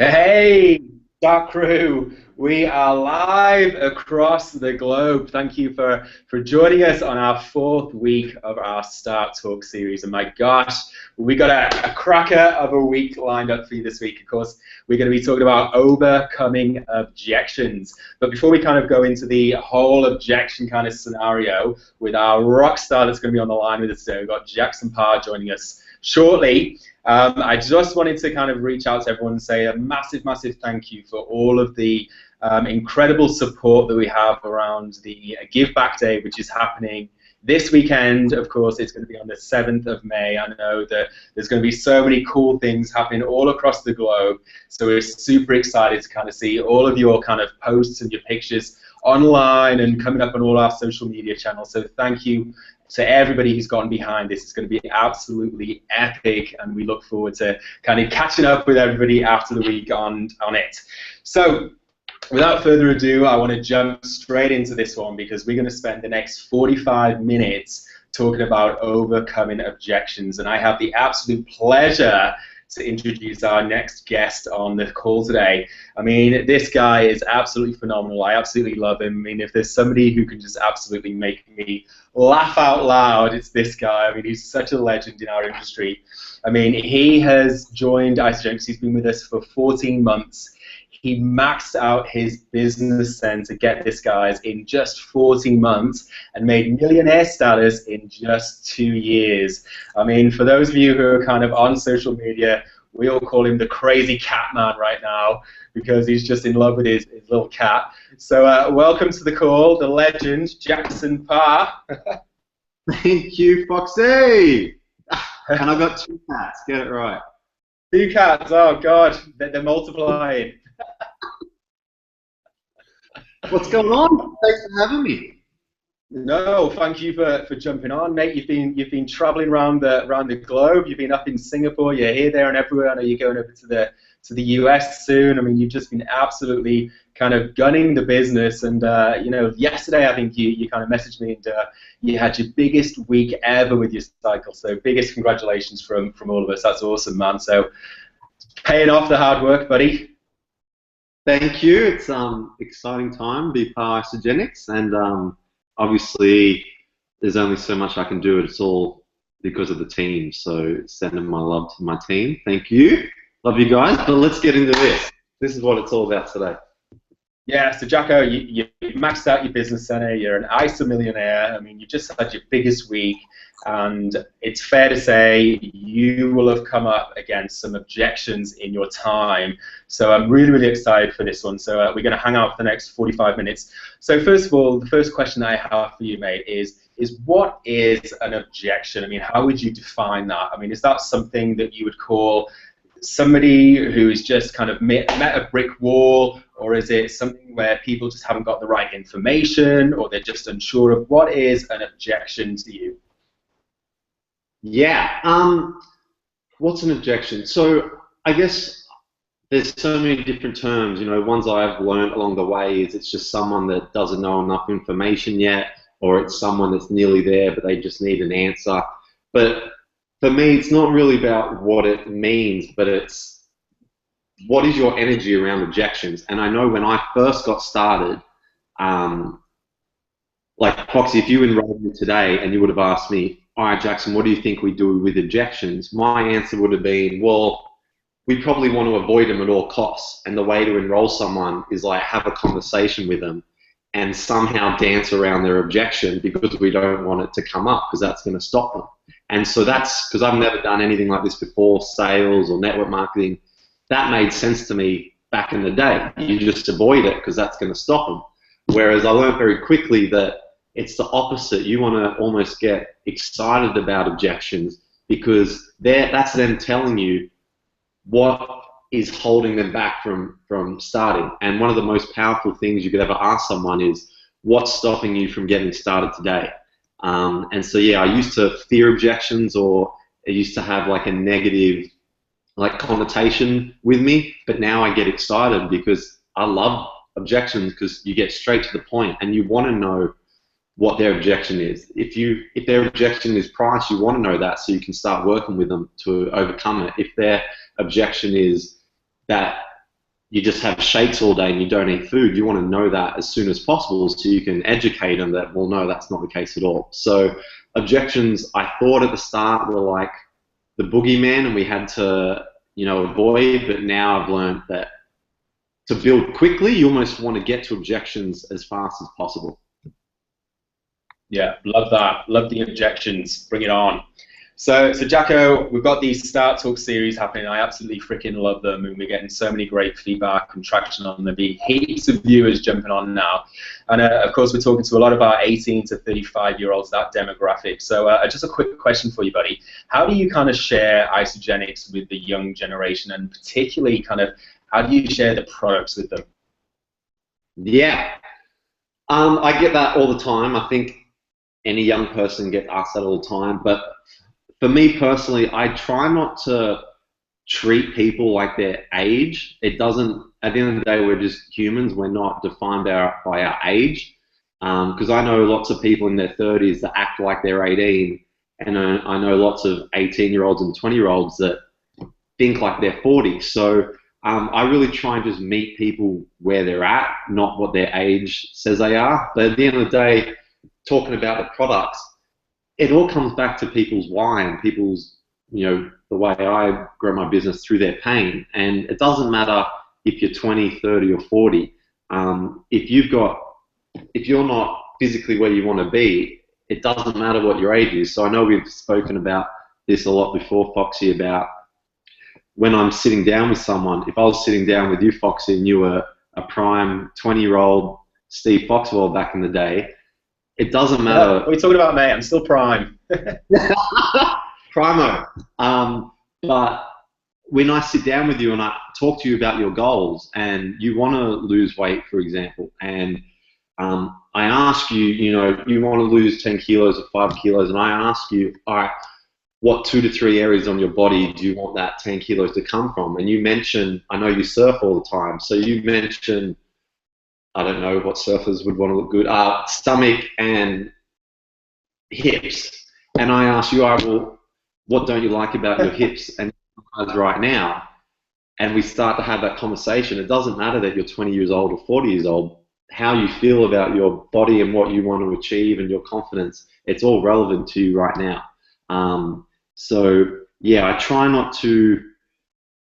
Hey, Dark Crew, we are live across the globe. Thank you for joining us on our fourth week of our Start Talk series. And my gosh, we got a cracker of a week lined up for you this week. Of course, we're going to be talking about overcoming objections. But before we kind of go into the whole objection kind of scenario with our rock star that's going to be on the line with us today, we've got Jackson Parr joining us shortly. I just wanted to kind of reach out to everyone and say a massive, massive thank you for all of the incredible support that we have around the Give Back Day, which is happening this weekend. Of course, it's going to be on the 7th of May. I know that there's going to be so many cool things happening all across the globe, so we're super excited to kind of see all of your kind of posts and your pictures online and coming up on all our social media channels. So thank you to everybody who's gotten behind this. It's going to be absolutely epic, and we look forward to kind of catching up with everybody after the week on it. So without further ado, I want to jump straight into this one because we're going to spend the next 45 minutes talking about overcoming objections, and I have the absolute pleasure to introduce our next guest on the call today. I mean, this guy is absolutely phenomenal. I absolutely love him. I mean, if there's somebody who can just absolutely make me laugh out loud, it's this guy. I mean, he's such a legend in our industry. I mean, he has joined Isagenix. He's been with us for 14 months. He maxed out his business sense, to get this, guys, in just 14 months and made millionaire status in just 2 years. I mean, for those of you who are kind of on social media, we all call him the crazy cat man right now because he's just in love with his little cat. So welcome to the call, the legend, Jackson Parr. Thank you, Foxy. And I've got 2 cats, get it right. 2 cats, oh God, they're multiplying. What's going on? Thanks for having me. No, thank you for jumping on, mate. You've been traveling around the globe. You've been up in Singapore. You're here, there, and everywhere. I know you're going over to the US soon. I mean, you've just been absolutely kind of gunning the business. And you know, yesterday I think you kind of messaged me and you had your biggest week ever with your cycle. So biggest congratulations from all of us. That's awesome, man. So paying off the hard work, buddy. Thank you. It's exciting time to be Parr Isagenix, and obviously there's only so much I can do. It's all because of the team. So sending my love to my team. Thank you. Love you guys. But let's get into this. This is what it's all about today. Yeah, so Jacko, you maxed out your business center. You're an ISA millionaire. I mean, you just had your biggest week, and it's fair to say you will have come up against some objections in your time. So I'm really, really excited for this one. So we're going to hang out for the next 45 minutes. So first of all, the first question I have for you, mate, is what is an objection? I mean, how would you define that? I mean, is that something that you would call somebody who's just kind of met a brick wall, or is it something where people just haven't got the right information, or they're just unsure of what is an objection to you? Yeah. What's an objection? So I guess there's so many different terms. You know, ones I've learned along the way is it's just someone that doesn't know enough information yet, or it's someone that's nearly there but they just need an answer. But for me, it's not really about what it means, but it's what is your energy around objections. And I know when I first got started, like Foxy, if you enrolled me today and you would have asked me, all right, Jackson, what do you think we do with objections? My answer would have been, well, we probably want to avoid them at all costs. And the way to enroll someone is like have a conversation with them and somehow dance around their objection because we don't want it to come up because that's going to stop them. And so that's because I've never done anything like this before, sales or network marketing. That made sense to me back in the day. You just avoid it because that's going to stop them. Whereas I learned very quickly that it's the opposite. You want to almost get excited about objections because that's them telling you what is holding them back from starting. And one of the most powerful things you could ever ask someone is, what's stopping you from getting started today? And so yeah, I used to fear objections, or it used to have like a negative like connotation with me, but now I get excited because I love objections because you get straight to the point and you want to know what their objection is. If their objection is price, you want to know that so you can start working with them to overcome it. If their objection is that you just have shakes all day and you don't eat food. You want to know that as soon as possible so you can educate them that, well, no, that's not the case at all. So objections, I thought at the start were like the boogeyman and we had to, you know, avoid, but now I've learned that to build quickly, you almost want to get to objections as fast as possible. Yeah, love that. Love the objections. Bring it on. So Jacko, we've got these Start Talk series happening. I absolutely freaking love them, and we're getting so many great feedback and traction on them. There'll be heaps of viewers jumping on now. And of course, we're talking to a lot of our 18 to 35-year-olds, that demographic. So just a quick question for you, buddy. How do you kind of share Isagenix with the young generation, and particularly kind of how do you share the products with them? Yeah, I get that all the time. I think any young person gets asked that all the time, but for me personally, I try not to treat people like their age. It doesn't, at the end of the day, we're just humans. We're not defined by our age. Because I know lots of people in their 30s that act like they're 18, and I know lots of 18-year-olds and 20-year-olds that think like they're 40. So I really try and just meet people where they're at, not what their age says they are. But at the end of the day, talking about the products, it all comes back to people's why and people's, you know, the way I grow my business through their pain. And it doesn't matter if you're 20, 30, or 40. If you're not physically where you want to be, it doesn't matter what your age is. So I know we've spoken about this a lot before, Foxy, about when I'm sitting down with someone. If I was sitting down with you, Foxy, and you were a prime 20-year-old Steve Foxwell back in the day, it doesn't matter. What are you talking about, mate? I'm still prime. Primo. But when I sit down with you and I talk to you about your goals and you want to lose weight, for example, and I ask you, you know, you want to lose 10 kilos or 5 kilos, and I ask you, all right, what 2 to 3 areas on your body do you want that 10 kilos to come from? And you mention, I know you surf all the time, so you mention, I don't know what surfers would want to look good, stomach and hips. And I ask you, all right, well, what don't you like about your hips and eyes right now? And we start to have that conversation. It doesn't matter that you're 20 years old or 40 years old. How you feel about your body and what you want to achieve and your confidence, it's all relevant to you right now. So, yeah, I try not to,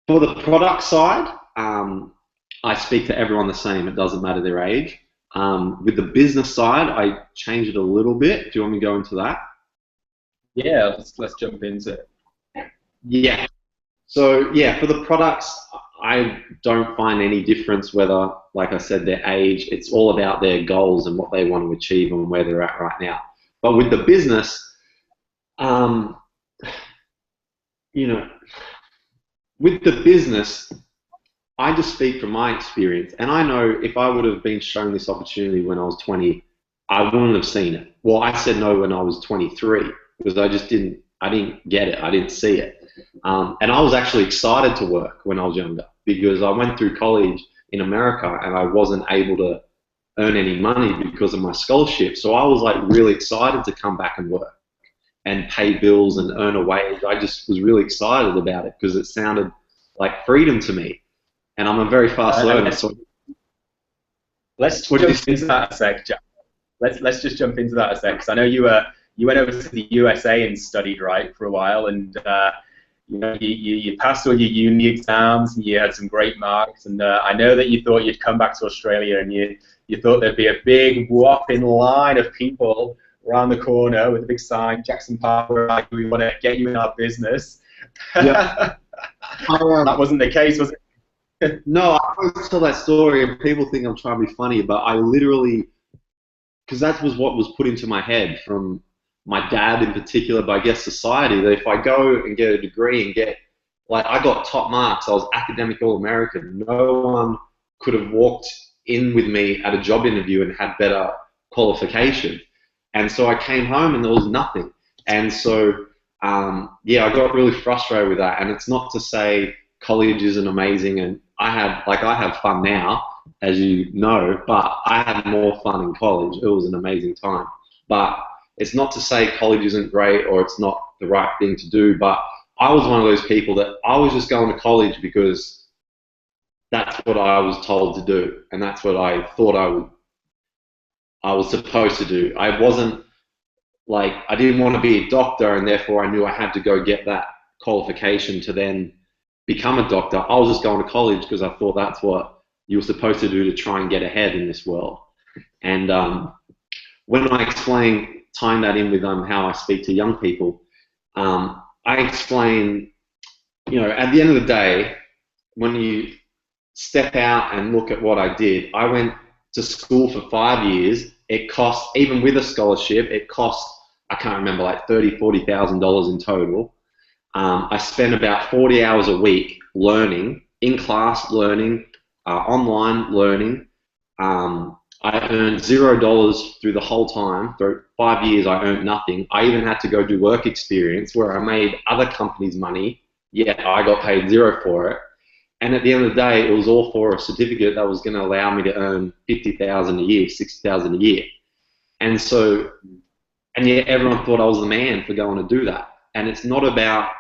for the product side, I speak to everyone the same. It doesn't matter their age. With the business side, I change it a little bit. Do you want me to go into that? Yeah, let's jump into it. Yeah. So, yeah, for the products, I don't find any difference whether, like I said, their age. It's all about their goals and what they want to achieve and where they're at right now. But with the business, you know, with the business, I just speak from my experience, and I know if I would have been shown this opportunity when I was 20, I wouldn't have seen it. Well, I said no when I was 23 because I didn't get it, I didn't see it. And I was actually excited to work when I was younger because I went through college in America and I wasn't able to earn any money because of my scholarship. So I was like really excited to come back and work and pay bills and earn a wage. I just was really excited about it because it sounded like freedom to me. And I'm a very fast learner. So let's jump into that a sec, Jack. Let's just jump into that a sec, because I know you went over to the USA and studied, right, for a while, and you know, you passed all your uni exams and you had some great marks, and I know that you thought you'd come back to Australia and you thought there'd be a big whopping line of people around the corner with a big sign, Jackson Parr, like, we want to get you in our business. Yeah. That wasn't the case, was it? No, I always tell that story and people think I'm trying to be funny, but I literally, because that was what was put into my head from my dad in particular, but I guess society, that if I go and get a degree and get, like, I got top marks, I was academic All-American, no one could have walked in with me at a job interview and had better qualification. And so I came home and there was nothing. And so, yeah, I got really frustrated with that. And it's not to say college isn't amazing, and I have fun now, as you know, but I had more fun in college. It was an amazing time. But it's not to say college isn't great or it's not the right thing to do, but I was one of those people that I was just going to college because that's what I was told to do, and that's what I thought I was supposed to do. I wasn't like, I didn't want to be a doctor, and therefore I knew I had to go get that qualification to then become a doctor. I was just going to college because I thought that's what you were supposed to do to try and get ahead in this world. And when I explain, tying that in with how I speak to young people, I explain, at the end of the day, when you step out and look at what I did, I went to school for 5 years. It cost, even with a scholarship, it cost, I can't remember, like $30,000-$40,000 in total. I spent about 40 hours a week learning, in class learning, online learning. I earned $0 through the whole time. For 5 years, I earned nothing. I even had to go do work experience where I made other companies money, yet I got paid zero for it. And at the end of the day, it was all for a certificate that was going to allow me to earn $50,000 a year, $60,000 a year. And so, and yet everyone thought I was the man for going to do that. And it's not about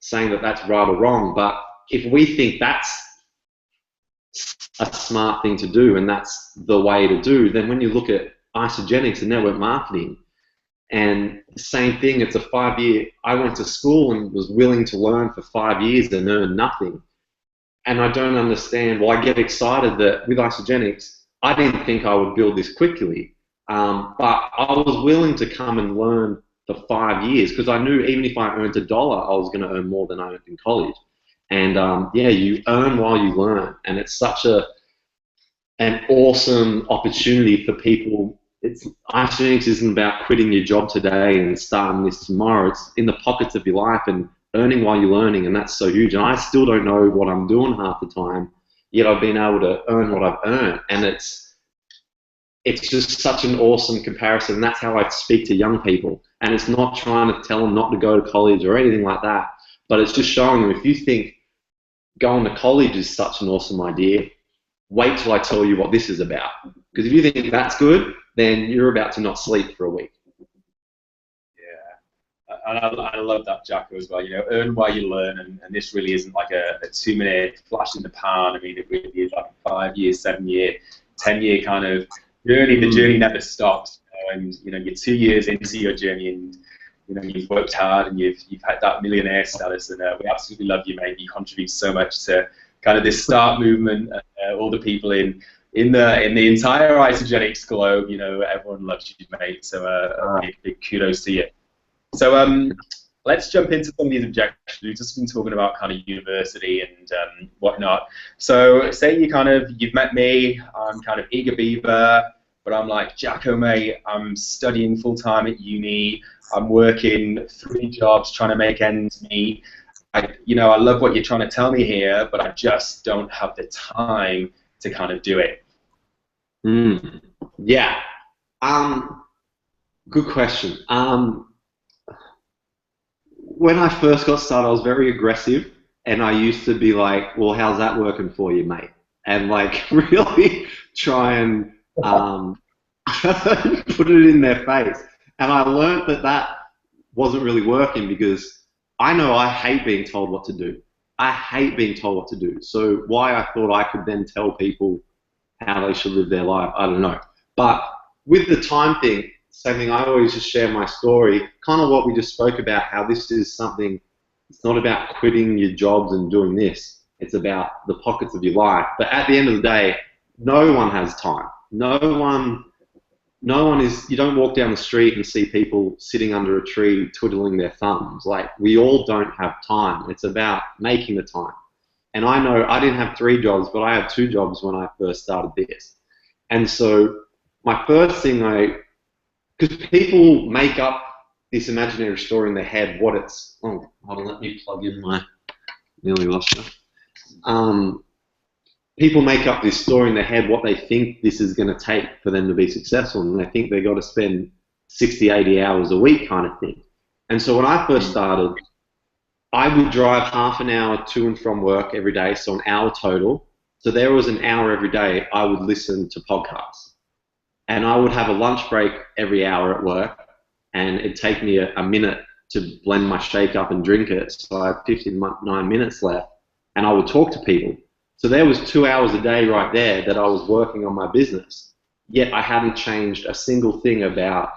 saying that that's right or wrong, but if we think that's a smart thing to do and that's the way to do, then when you look at Isagenix and network marketing, and the same thing, it's a 5 year, I went to school and was willing to learn for 5 years and earn nothing. And I don't understand, well, I get excited that with Isagenix, I didn't think I would build this quickly, but I was willing to come and learn for 5 years because I knew even if I earned $1, I was going to earn more than I earned in college. And yeah, you earn while you learn, and it's such an awesome opportunity for people. Isagenix isn't about quitting your job today and starting this tomorrow. It's in the pockets of your life and earning while you're learning, and that's so huge. And I still don't know what I'm doing half the time, yet I've been able to earn what I've earned, and it's just such an awesome comparison. And that's how I speak to young people. And it's not trying to tell them not to go to college or anything like that, but it's just showing them, if you think going to college is such an awesome idea, wait till I tell you what this is about. Because if you think that's good, then you're about to not sleep for a week. Yeah, and I love that, Jacko, as well. Earn while you learn, and this really isn't like a 2-minute flash in the pan. I mean, it really is like a 5 year, 7 year, 10-year kind of journey. The journey never stops, and you're 2 years into your journey, and you've worked hard, and you've had that millionaire status, and we absolutely love you, mate. You contribute so much to kind of this start movement. All the people in the entire Isagenix globe, everyone loves you, mate. So big kudos to you. So let's jump into some of these objections. We've just been talking about kind of university and whatnot. So say you've met me. I'm kind of eager beaver, but I'm like, Jacko, mate, I'm studying full-time at uni. I'm working 3 jobs trying to make ends meet. I love what you're trying to tell me here, but I just don't have the time to kind of do it. Yeah. Good question. When I first got started, I was very aggressive, and I used to be like, well, how's that working for you, mate? And like really try and put it in their face. And I learned that wasn't really working, because I know I hate being told what to do. I hate being told what to do. So why I thought I could then tell people how they should live their life, I don't know. But with the time thing, same thing, I always just share my story, kind of what we just spoke about, how this is something, it's not about quitting your jobs and doing this. It's about the pockets of your life. But at the end of the day, no one has time. No one is, you don't walk down the street and see people sitting under a tree twiddling their thumbs. Like, we all don't have time. It's about making the time. And I know I didn't have 3 jobs, but I had 2 jobs when I first started this. And so my first thing, because people make up this imaginary story in their head, what it's, oh, hold on, let me plug in my, nearly lost you. People make up this story in their head, what they think this is going to take for them to be successful, and they think they've got to spend 60, 80 hours a week kind of thing. And so when I first started, I would drive half an hour to and from work every day, so an hour total. So there was an hour every day I would listen to podcasts. And I would have a lunch break every hour at work, and it'd take me a minute to blend my shake up and drink it, so I had 59 minutes left, and I would talk to people. So there was 2 hours a day right there that I was working on my business, yet I hadn't changed a single thing about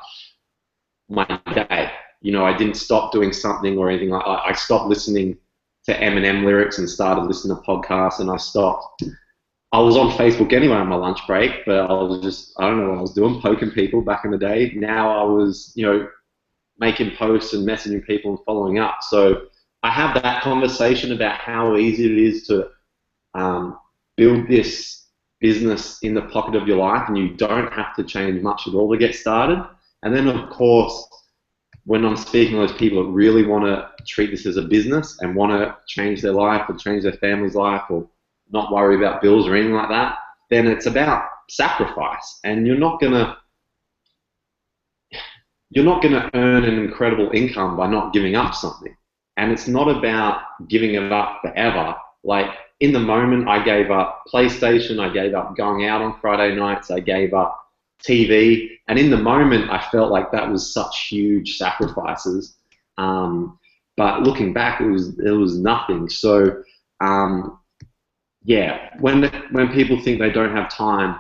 my day. You know, I didn't stop doing something or anything like that. I stopped listening to Eminem lyrics and started listening to podcasts, and I was on Facebook anyway on my lunch break, but I was just, I don't know what I was doing, poking people back in the day. Now I was, you know, making posts and messaging people and following up. So I have that conversation about how easy it is to build this business in the pocket of your life, and you don't have to change much at all to get started. And then, of course, when I'm speaking to those people that really want to treat this as a business and want to change their life or change their family's life or not worry about bills or anything like that, then it's about sacrifice. And you're not gonna earn an incredible income by not giving up something. And it's not about giving it up forever. Like, in the moment, I gave up PlayStation, I gave up going out on Friday nights, I gave up TV, and in the moment, I felt like that was such huge sacrifices. But looking back, it was nothing. So, yeah, when people think they don't have time,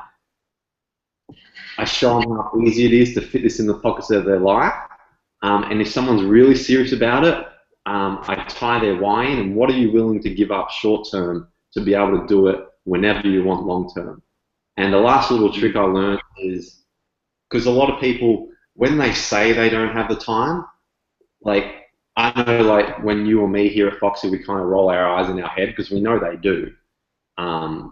I show them how easy it is to fit this in the pockets of their life. And if someone's really serious about it, I tie their why in, and what are you willing to give up short term to be able to do it whenever you want long term. And the last little trick I learned is, because a lot of people, when they say they don't have the time, like, I know, like, when you or me here at Foxy, we kind of roll our eyes in our head because we know they do.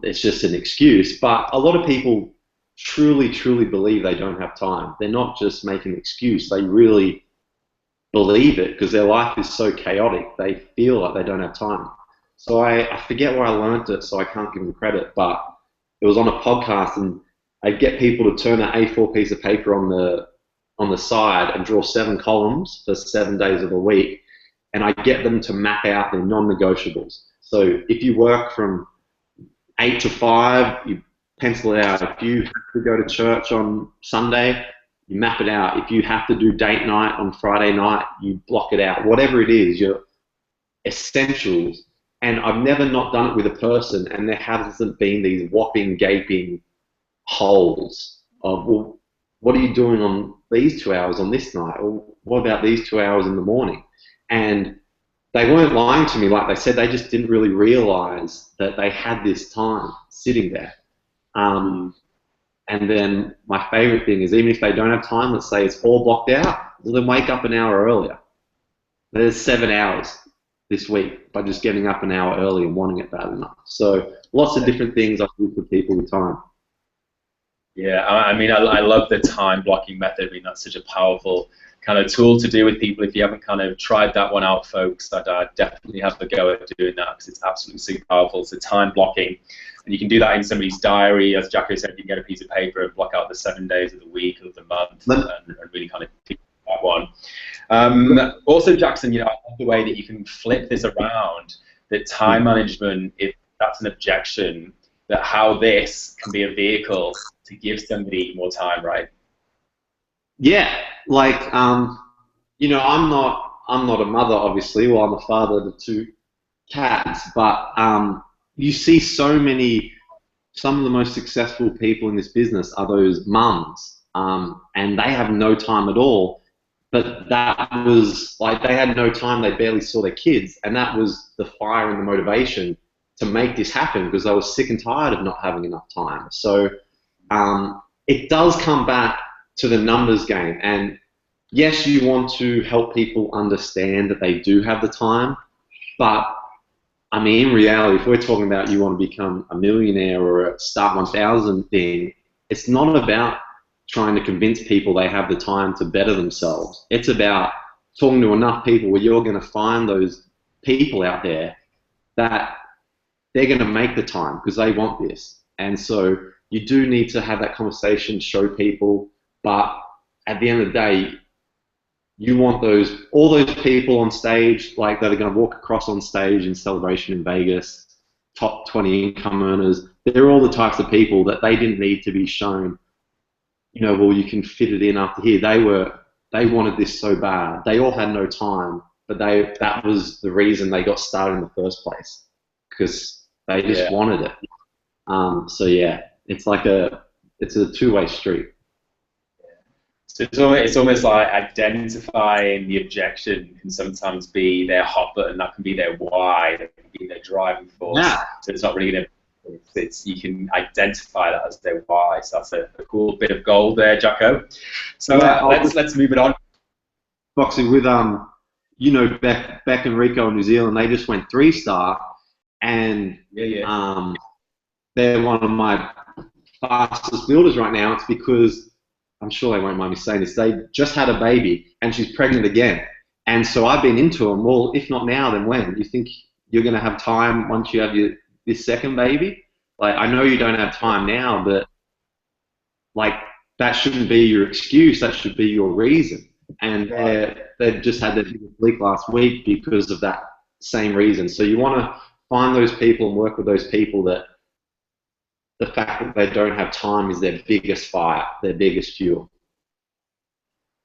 It's just an excuse. But a lot of people truly, truly believe they don't have time. They're not just making an excuse. They really believe it because their life is so chaotic. They feel like they don't have time. So I forget where I learned it, so I can't give them credit, but it was on a podcast, and I'd get people to turn an A4 piece of paper on the side and draw 7 columns for 7 days of the week, and I get them to map out their non-negotiables. So if you work from 8 to 5, you pencil it out. If you have to go to church on Sunday, you map it out. If you have to do date night on Friday night, you block it out. Whatever it is, your essentials. And I've never not done it with a person, and there hasn't been these whopping, gaping holes of, well, what are you doing on these 2 hours on this night? Or what about these 2 hours in the morning? And they weren't lying to me. Like they said, they just didn't really realize that they had this time sitting there. And then my favorite thing is, even if they don't have time, let's say it's all blocked out, well, then wake up an hour earlier. There's 7 hours this week by just getting up an hour early and wanting it bad enough. So lots of different things I do for people with time. Yeah, I mean, I love the time blocking method. I mean, that's such a powerful kind of tool to do with people. If you haven't kind of tried that one out, folks, I'd definitely have a go at doing that, because it's absolutely super powerful. So time blocking, and you can do that in somebody's diary. As Jacko said, you can get a piece of paper and block out the 7 days of the week of the month, and really kind of do that one. Also, Jackson, you know, I love the way that you can flip this around, that time management, if that's an objection, that how this can be a vehicle to give somebody more time, right? Yeah, like, you know, I'm not a mother, obviously. Well, I'm a father to 2 cats, but you see some of the most successful people in this business are those mums, and they have no time at all. But that was, like, they had no time, they barely saw their kids, and that was the fire and the motivation to make this happen, because they were sick and tired of not having enough time. So it does come back to the numbers game, and yes, you want to help people understand that they do have the time, but I mean, in reality, if we're talking about you want to become a millionaire or a Start 1000 thing, it's not about trying to convince people they have the time to better themselves. It's about talking to enough people where you're going to find those people out there that they're going to make the time because they want this. And so you do need to have that conversation, show people, but at the end of the day, you want all those people on stage, like, that are going to walk across on stage in Celebration in Vegas, top 20 income earners. They're all the types of people that they didn't need to be shown, you know, well, you can fit it in after here. They wanted this so bad. They all had no time, but that was the reason they got started in the first place, because They just wanted it. So yeah, it's a two-way street. So it's almost like identifying the objection can sometimes be their hot button, that can be their why, that can be their driving force. Yeah. So it's not really going to, you can identify that as their why. So that's a cool bit of gold there, Jacko. So let's move it on. Foxy, with you know, Beck and Rico in New Zealand, they just went 3-star, and they're one of my fastest builders right now. It's because, I'm sure they won't mind me saying this, they just had a baby and she's pregnant again. And so I've been into them, well, if not now, then when? You think you're going to have time once you have this second baby? Like, I know you don't have time now, but like, that shouldn't be your excuse, that should be your reason. And they've just had their biggest leak last week because of that same reason. So you want to find those people and work with those people that the fact that they don't have time is their biggest fire, their biggest fuel.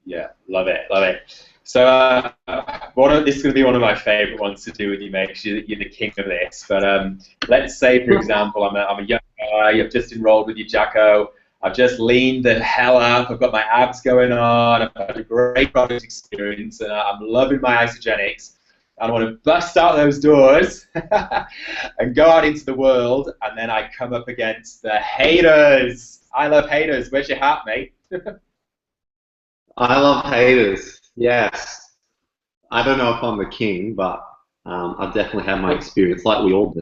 Yeah, love it, love it. So this is going to be one of my favorite ones to do with you, mate, because you're the king of this. But let's say, for example, I'm a young guy, I've just enrolled with you, Jacko. I've just leaned the hell up. I've got my abs going on. I've had a great product experience, and I'm loving my Isagenix. I want to bust out those doors and go out into the world, and then I come up against the haters. I love haters. Where's your hat, mate? I love haters. Yes. I don't know if I'm the king, but I've definitely had my experience, like we all do.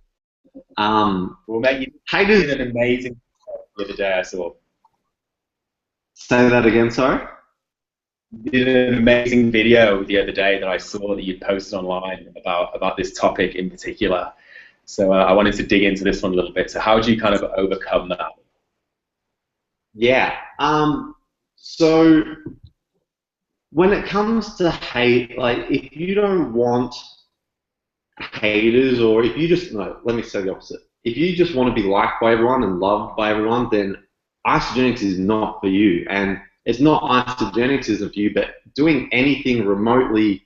Well, mate, you haters did an amazing the other day I saw. Say that again, sorry? You did an amazing video the other day that I saw that you posted online about this topic in particular. So I wanted to dig into this one a little bit. So how do you kind of overcome that? Yeah. So when it comes to hate, like if you don't want haters, or if you just, no, let me say the opposite. If you just want to be liked by everyone and loved by everyone, then Isagenix is not for you. And it's not Isagenix isn't for you, but doing anything remotely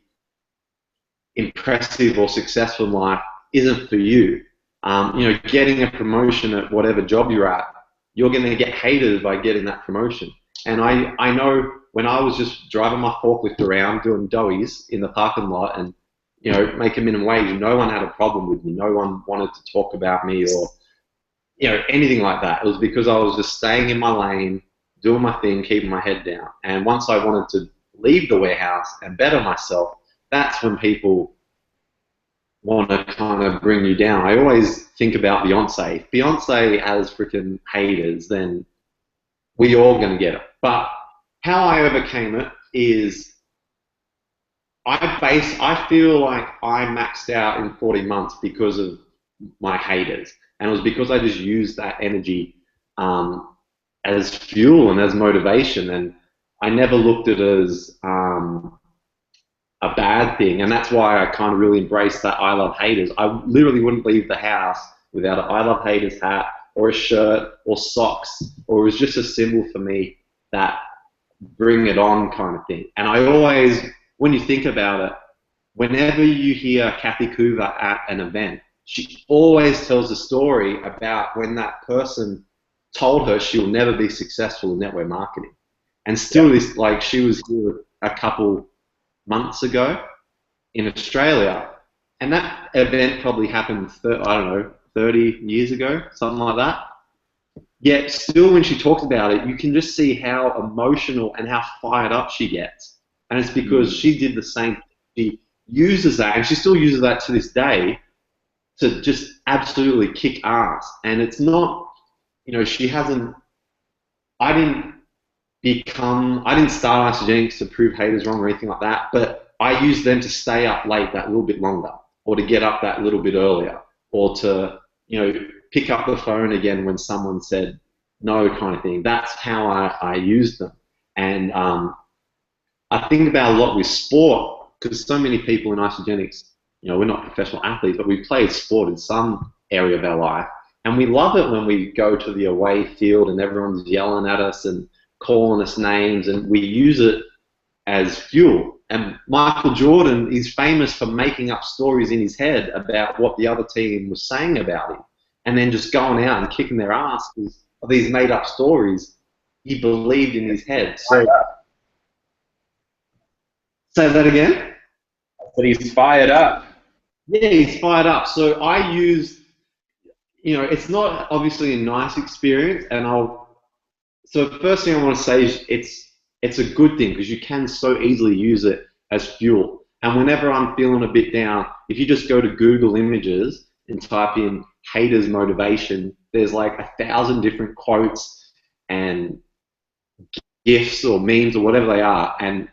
impressive or successful in life isn't for you. You know, getting a promotion at whatever job you're at, you're going to get haters by getting that promotion. And I know when I was just driving my forklift around doing doughies in the parking lot and, you know, making minimum wage, no one had a problem with me. No one wanted to talk about me or, you know, anything like that. It was because I was just staying in my lane, doing my thing, keeping my head down. And once I wanted to leave the warehouse and better myself, that's when people want to kind of bring you down. I always think about Beyonce. If Beyonce has freaking haters, then we all going to get it. But how I overcame it is I feel like I maxed out in 40 months because of my haters. And it was because I just used that energy as fuel and as motivation. And I never looked at it as a bad thing. And that's why I kind of really embraced that I love haters. I literally wouldn't leave the house without an I love haters hat or a shirt or socks, or it was just a symbol for me, that bring it on kind of thing. And I always, when you think about it, whenever you hear Kathy Coover at an event, she always tells a story about when that person told her she will never be successful in network marketing. And still, this, like, she was here a couple months ago in Australia, and that event probably happened, I don't know, 30 years ago, something like that. Yet still, when she talks about it, you can just see how emotional and how fired up she gets. And it's because she did the same thing. She uses that, and she still uses that to this day, to just absolutely kick ass. And it's not, you know, she hasn't, I didn't start Isagenix to prove haters wrong or anything like that, but I used them to stay up late that little bit longer, or to get up that little bit earlier, or to, you know, pick up the phone again when someone said no, kind of thing. That's how I used them. And I think about a lot with sport, because so many people in Isagenix, you know, we're not professional athletes, but we played sport in some area of our life, and we love it when we go to the away field and everyone's yelling at us and calling us names, and we use it as fuel. And Michael Jordan is famous for making up stories in his head about what the other team was saying about him. and then just going out and kicking their ass because of these made-up stories he believed in his head. So, say that again? But he's fired up. Yeah, he's fired up. So I use, it's not obviously a nice experience, and so the first thing I want to say is it's a good thing because you can so easily use it as fuel. And whenever I'm feeling a bit down, if you just go to Google Images and type in haters motivation, there's like 1,000 different quotes and GIFs or memes or whatever they are, and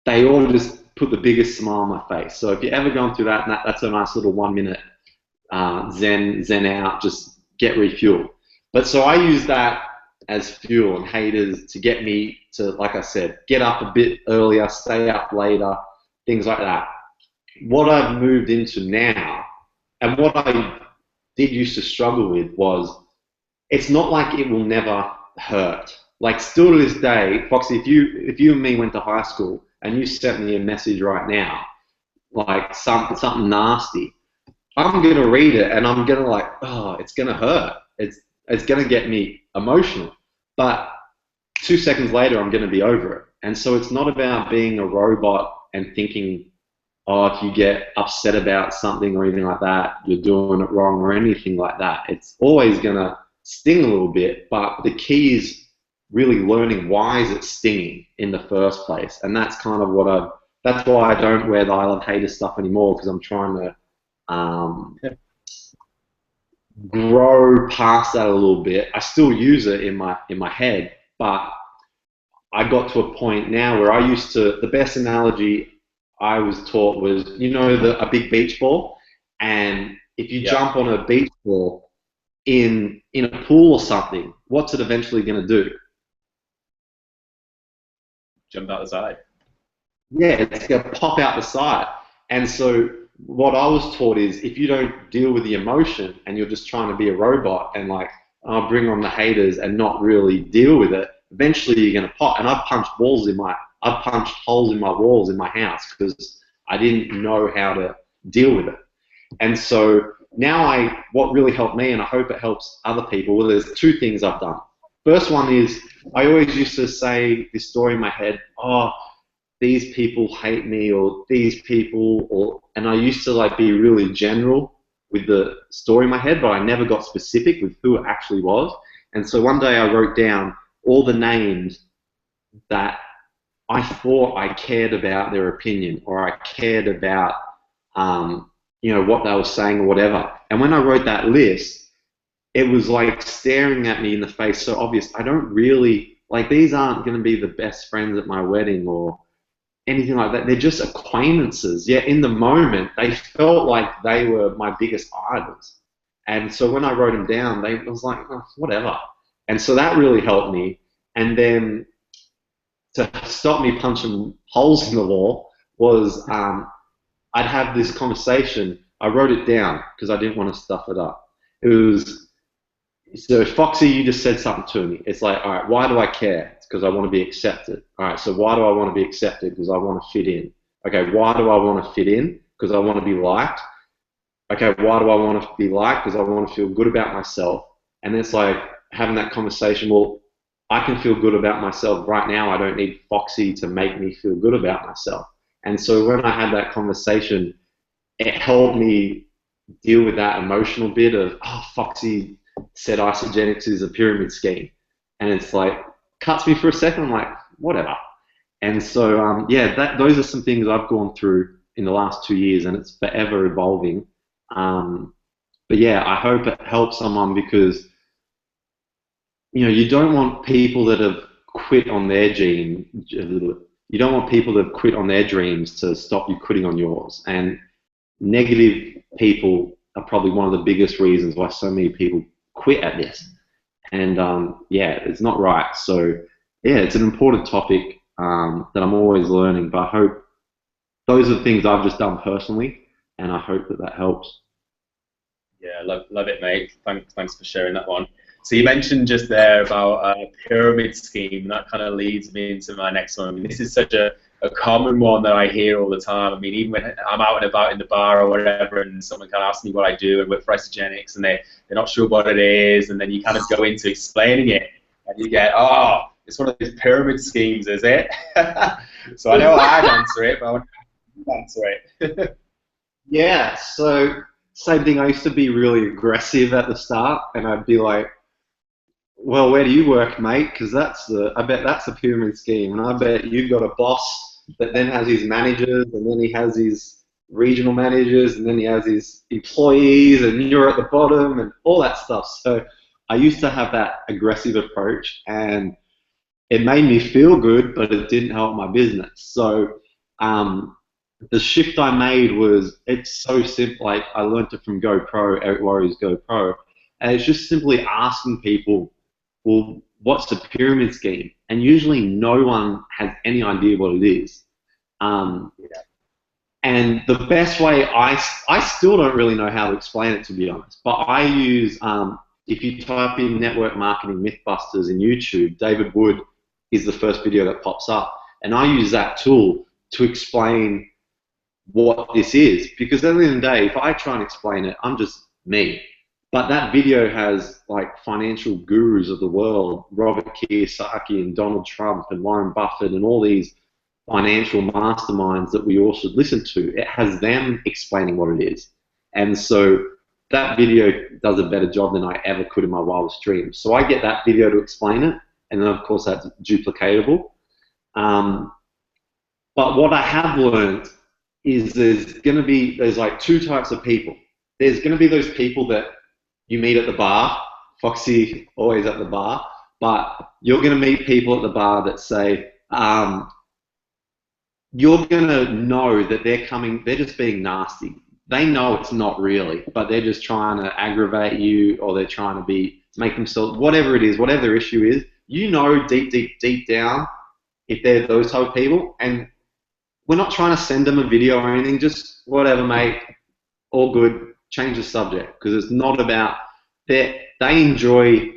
they all just put the biggest smile on my face. So if you're ever going through that, that's a nice little 1 minute zen out, just get refueled. But so I use that as fuel and haters to get me to, like I said, get up a bit earlier, stay up later, things like that. What I've moved into now, and what I did used to struggle with, was it's not like it will never hurt. Like still to this day, Foxy, if you and me went to high school and you sent me a message right now, like something nasty, I'm gonna read it and I'm gonna like, oh, it's gonna hurt. It's gonna get me emotional. But 2 seconds later, I'm gonna be over it. And so it's not about being a robot and thinking, oh, if you get upset about something or anything like that, you're doing it wrong or anything like that. It's always gonna sting a little bit, but the key is really learning why is it stinging in the first place. And that's kind of that's why I don't wear the I Love Haters stuff anymore, because I'm trying to grow past that a little bit. I still use it in my head, but I got to a point now where I used to, the best analogy I was taught was, a big beach ball, and if you jump on a beach ball in a pool or something, what's it eventually going to do? Jump out the side. Yeah, it's going to pop out the side. And so what I was taught is, if you don't deal with the emotion and you're just trying to be a robot and like, oh, bring on the haters and not really deal with it, eventually you're going to pop. And I've punched holes in my walls in my house because I didn't know how to deal with it. And so now what really helped me, and I hope it helps other people, well, there's 2 things I've done. First one is, I always used to say this story in my head, oh, these people hate me, or these people, and I used to like be really general with the story in my head, but I never got specific with who it actually was. And so one day I wrote down all the names that I thought I cared about their opinion, or I cared about, what they were saying or whatever. And when I wrote that list, it was like staring at me in the face, so obvious. I don't really, like, these aren't going to be the best friends at my wedding or anything like that. They're just acquaintances. Yet in the moment, they felt like they were my biggest idols. And so when I wrote them down, I was like, oh, whatever. And so that really helped me. And then to stop me punching holes in the wall was I'd have this conversation. I wrote it down because I didn't want to stuff it up. It was, so Foxy, you just said something to me. It's like, all right, why do I care? It's because I want to be accepted. All right, so why do I want to be accepted? Because I want to fit in. Okay, why do I want to fit in? Because I want to be liked. Okay, why do I want to be liked? Because I want to feel good about myself. And it's like having that conversation, well, I can feel good about myself right now. I don't need Foxy to make me feel good about myself. And so when I had that conversation, it helped me deal with that emotional bit of, oh, Foxy said Isagenix is a pyramid scheme. And it's like, cuts me for a second, I'm like, whatever. And so, those are some things I've gone through in the last 2 years, and it's forever evolving. But yeah, I hope it helps someone, because you don't want people that have quit on their dream. You don't want people that have quit on their dreams to stop you quitting on yours. And negative people are probably one of the biggest reasons why so many people quit at this. And it's not right. So yeah, it's an important topic that I'm always learning. But I hope those are the things I've just done personally, and I hope that helps. Yeah, love it, mate. Thanks for sharing that one. So you mentioned just there about a pyramid scheme, and that kind of leads me into my next one. I mean, this is such a a common one that I hear all the time. I mean, even when I'm out and about in the bar or whatever, and someone kind of asks me what I do and work for Isagenix, and they're not sure what it is, and then you kind of go into explaining it, and you get, oh, it's one of those pyramid schemes, is it? So I know I'd answer it, but I want you to answer it. Yeah, so same thing. I used to be really aggressive at the start, and I'd be like, well, where do you work, mate? Because I bet that's a pyramid scheme, and I bet you've got a boss that then has his managers, and then he has his regional managers, and then he has his employees, and you're at the bottom, and all that stuff. So I used to have that aggressive approach, and it made me feel good, but it didn't help my business. So the shift I made was, it's so simple. Like, I learned it from GoPro, Eric Warrior's GoPro, and it's just simply asking people, well, what's the pyramid scheme? And usually no one has any idea what it is. And the best way, I still don't really know how to explain it, to be honest, but I use, if you type in network marketing Mythbusters in YouTube, David Wood is the first video that pops up. And I use that tool to explain what this is, because at the end of the day, if I try and explain it, I'm just me. But that video has like financial gurus of the world, Robert Kiyosaki and Donald Trump and Warren Buffett and all these financial masterminds that we all should listen to. It has them explaining what it is. And so that video does a better job than I ever could in my wildest dreams. So I get that video to explain it, and then of course that's duplicatable. But what I have learned is there's like two types of people. There's going to be those people that you meet at the bar. Foxy, always at the bar. But you're going to meet people at the bar that say, you're going to know that they're just being nasty. They know it's not really, but they're just trying to aggravate you, or they're trying to make themselves, whatever it is, whatever their issue is, you know deep down if they're those type of people. And we're not trying to send them a video or anything, just whatever, mate, all good. Change the subject, because it's not about they enjoy,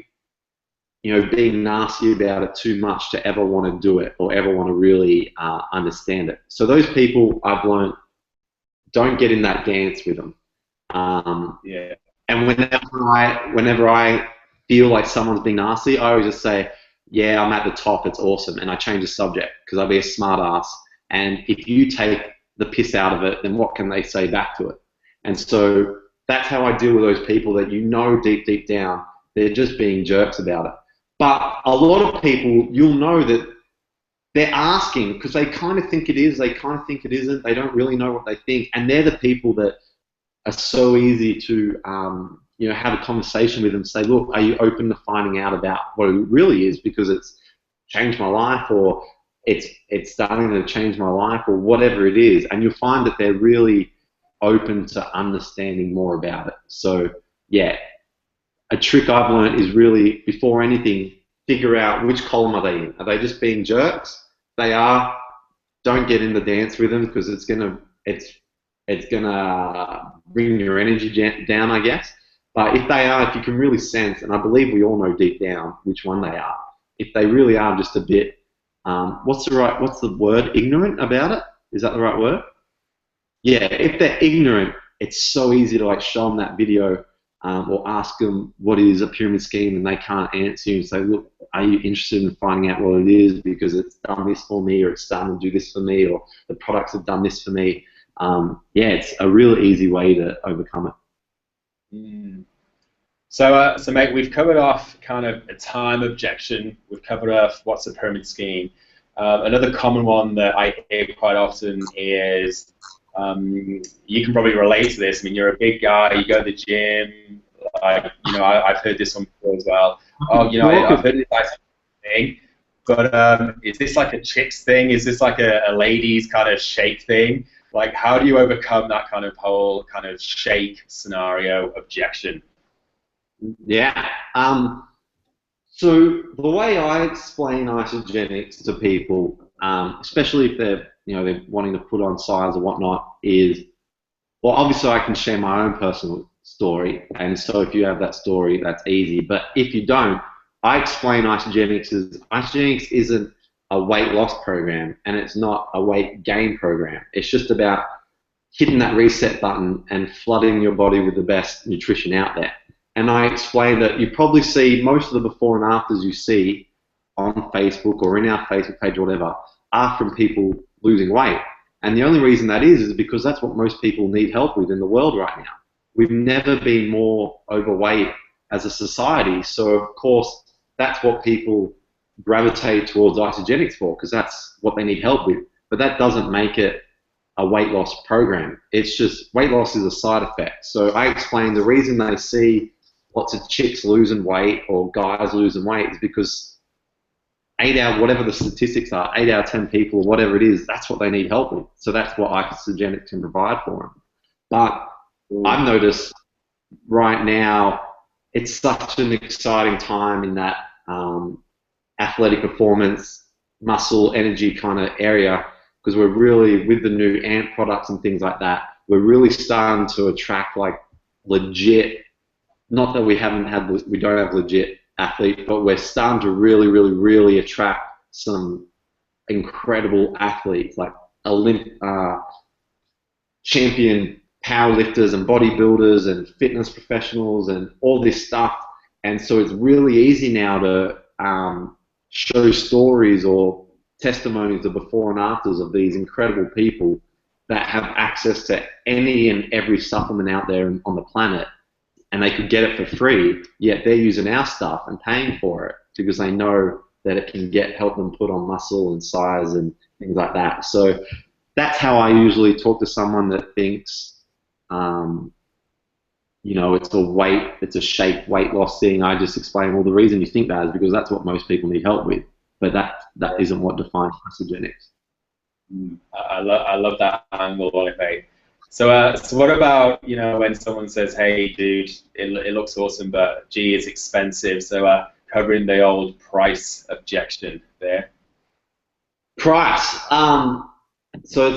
being nasty about it too much to ever want to do it or ever want to really understand it. So those people, I've learned, don't get in that dance with them. Yeah. And whenever I feel like someone's being nasty, I always just say, yeah, I'm at the top, it's awesome, and I change the subject, because I'll be a smart ass. And if you take the piss out of it, then what can they say back to it? And so that's how I deal with those people that deep down, they're just being jerks about it. But a lot of people, you'll know that they're asking because they kind of think it is, they kind of think it isn't, they don't really know what they think, and they're the people that are so easy to have a conversation with and say, look, are you open to finding out about what it really is, because it's changed my life, or it's starting to change my life, or whatever it is. And you'll find that they're really open to understanding more about it. So yeah, a trick I've learned is really, before anything, figure out which column are they in. Are they just being jerks? They are. Don't get in the dance with them, because it's gonna bring your energy down, I guess. But if they are, if you can really sense, and I believe we all know deep down which one they are, if they really are just a bit, what's the word? Ignorant about it? Is that the right word? Yeah, if they're ignorant, it's so easy to show them that video, or ask them what is a pyramid scheme, and they can't answer you and say, look, are you interested in finding out what it is, because it's done this for me, or it's starting to do this for me, or the products have done this for me. Yeah, it's a real easy way to overcome it. Mm. So mate, we've covered off kind of a time objection. We've covered off what's a pyramid scheme. Another common one that I hear quite often is, you can probably relate to this. I mean, you're a big guy, you go to the gym. I've heard this one before as well. Oh, I've heard this thing, but is this like a chicks thing? Is this like a ladies kind of shake thing? Like, how do you overcome that kind of whole kind of shake scenario objection? Yeah. So the way I explain Isagenix to people, especially if they're wanting to put on size or whatnot, is, well, obviously I can share my own personal story, and so if you have that story, that's easy. But if you don't, I explain Isagenix isn't a weight loss program, and it's not a weight gain program. It's just about hitting that reset button and flooding your body with the best nutrition out there. And I explained that you probably see most of the before and afters you see on Facebook or in our Facebook page or whatever are from people losing weight. And the only reason that is because that's what most people need help with in the world right now. We've never been more overweight as a society, so of course that's what people gravitate towards Isagenix for, because that's what they need help with. But that doesn't make it a weight loss program. It's just weight loss is a side effect. So I explained the reason they see lots of chicks losing weight or guys losing weight is because 8 out, whatever the statistics are, 8 out of 10 people or whatever it is, that's what they need help with. So that's what Isagenix can provide for them. But I've noticed right now it's such an exciting time in that athletic performance, muscle, energy kind of area, because we're really, with the new AMP products and things like that, we're really starting to attract like legit, not that we don't have legit athletes, but we're starting to really attract some incredible athletes, like champion powerlifters and bodybuilders and fitness professionals and all this stuff. And so it's really easy now to show stories or testimonies of before and afters of these incredible people that have access to any and every supplement out there on the planet, and they could get it for free, yet they're using our stuff and paying for it because they know that it can help them put on muscle and size and things like that. So that's how I usually talk to someone that thinks it's a shape weight loss thing. I just explain, well, the reason you think that is because that's what most people need help with, but that isn't what defines Isagenix. I love that angle, Oliver. So what about, when someone says, hey, dude, it looks awesome, but gee, it's expensive. So covering the old price objection there. Price. So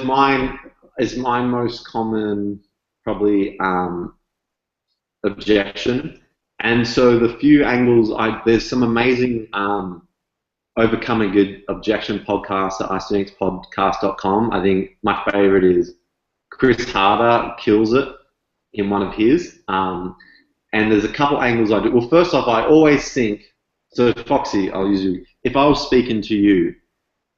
it's my most common probably objection. And so the few angles, there's some amazing Overcoming Good Objection podcasts at isagenixpodcast.com. I think my favorite is Chris Harder kills it in one of his. And there's a couple angles I do. Well, first off, I always think, so Foxy, I'll use you. If I was speaking to you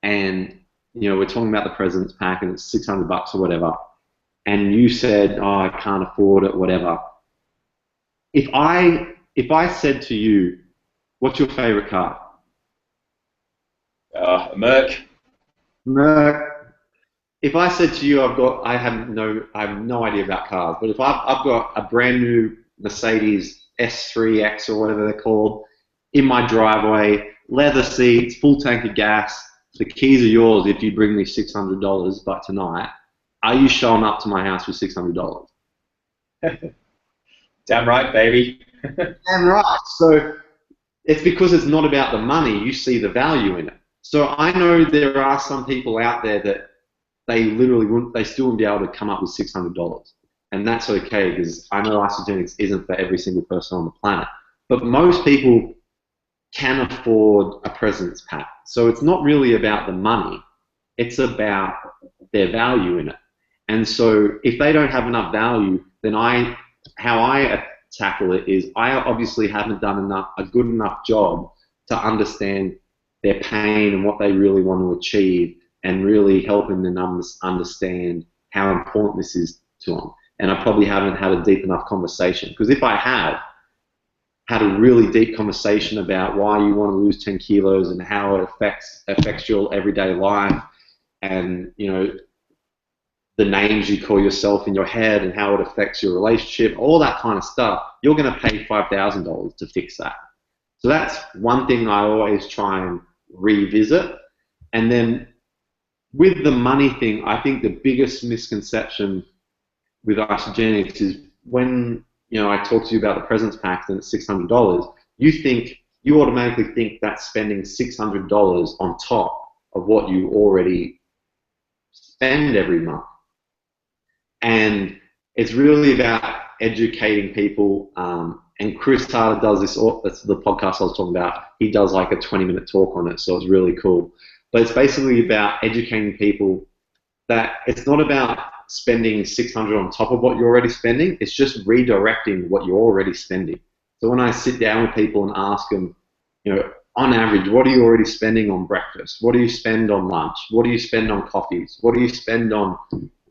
and, we're talking about the President's Pack and it's $600 or whatever, and you said, oh, I can't afford it, whatever. If I said to you, what's your favorite car? A Merc. Merc. If I said to you, I have no idea about cars, but if I've got a brand new Mercedes S3X or whatever they're called in my driveway, leather seats, full tank of gas, the keys are yours if you bring me $600, but tonight, are you showing up to my house with $600? Damn right, baby. Damn right. So it's because it's not about the money. You see the value in it. So I know there are some people out there that they still wouldn't be able to come up with $600. And that's okay, because I know Isagenix isn't for every single person on the planet. But most people can afford a President's Pack. So it's not really about the money. It's about their value in it. And so if they don't have enough value, then how I tackle it is I obviously haven't done a good enough job to understand their pain and what they really want to achieve, and really helping them understand how important this is to them. And I probably haven't had a deep enough conversation, because if I have had a really deep conversation about why you want to lose 10 kilos and how it affects your everyday life, and the names you call yourself in your head and how it affects your relationship, all that kind of stuff, you're going to pay $5,000 to fix that. So that's one thing I always try and revisit. And then with the money thing, I think the biggest misconception with Isagenix is when I talk to you about the President's Pack and it's $600, you automatically think that's spending $600 on top of what you already spend every month. And it's really about educating people. And Chris Harder does this, that's the podcast I was talking about. He does like a 20-minute talk on it, so it's really cool. But it's basically about educating people that it's not about spending 600 on top of what you're already spending. It's just redirecting what you're already spending. So when I sit down with people and ask them, you know, on average, what are you already spending on breakfast? What do you spend on lunch? What do you spend on coffees? What do you spend on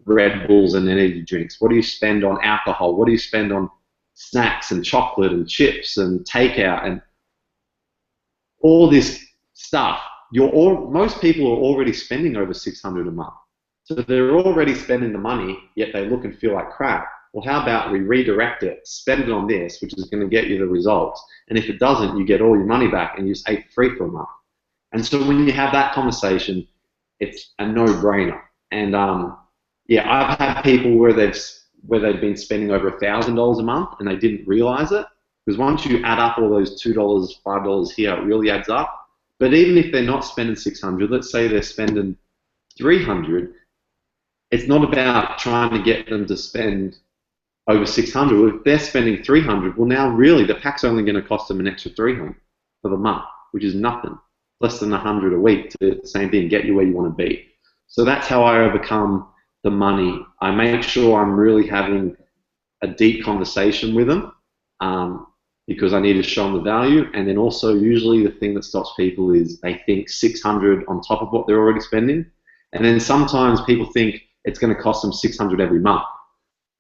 Red Bulls and energy drinks? What do you spend on alcohol? What do you spend on snacks and chocolate and chips and takeout and all this stuff? Most people are already spending over 600 a month. So they're already spending the money, yet they look and feel like crap. Well, how about we redirect it, spend it on this, which is going to get you the results. And if it doesn't, you get all your money back and you just ate free for a month. And so when you have that conversation, it's a no-brainer. And yeah, I've had people where they've been spending over $1,000 a month and they didn't realize it. Because once you add up all those $2, $5 here, it really adds up. But even if they're not spending 600, let's say they're spending 300, it's not about trying to get them to spend over 600. If they're spending 300, well now really the pack's only going to cost them an extra 300 for the month, which is nothing. Less than 100 a week to same thing, get you where you want to be. So that's how I overcome the money. I make sure I'm really having a deep conversation with them because I need to show them the value. And then also usually the thing that stops people is they think 600 on top of what they're already spending. And then sometimes people think it's going to cost them 600 every month.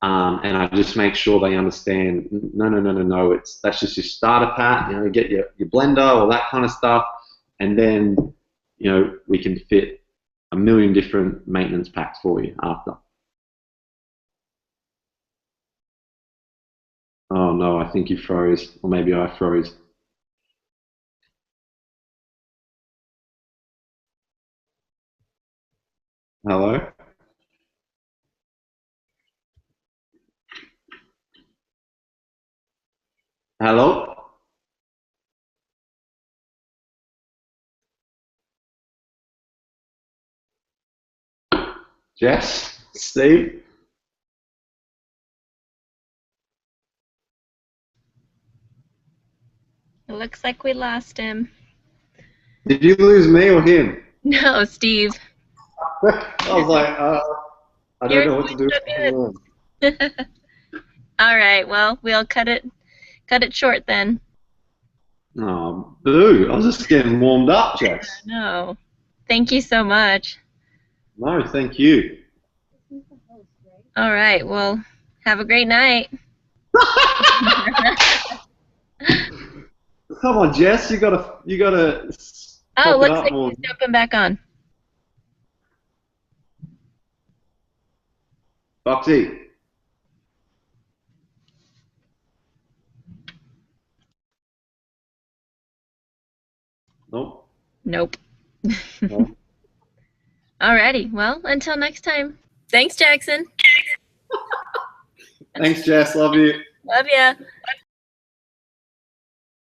And I just make sure they understand, no, that's just your starter pack, you know, get your blender, all that kind of stuff, and then, you know, we can fit a million different maintenance packs for you after. Oh no, I think you froze, or maybe I froze. Hello? Hello? Jess? Steve? It looks like we lost him. Did you lose me or him? No, Steve. I was like, I don't know what to do. All right, well, we'll cut it short then. Oh, boo. I was just getting warmed up, Jess. No. Thank you so much. No, thank you. All right, well, have a great night. Come on, Jess, you gotta. Oh, looks like he's jumping back on. Foxy. Nope. Nope. No. Alrighty, well, until next time. Thanks, Jackson. Thanks, Jess. Love you. Love ya.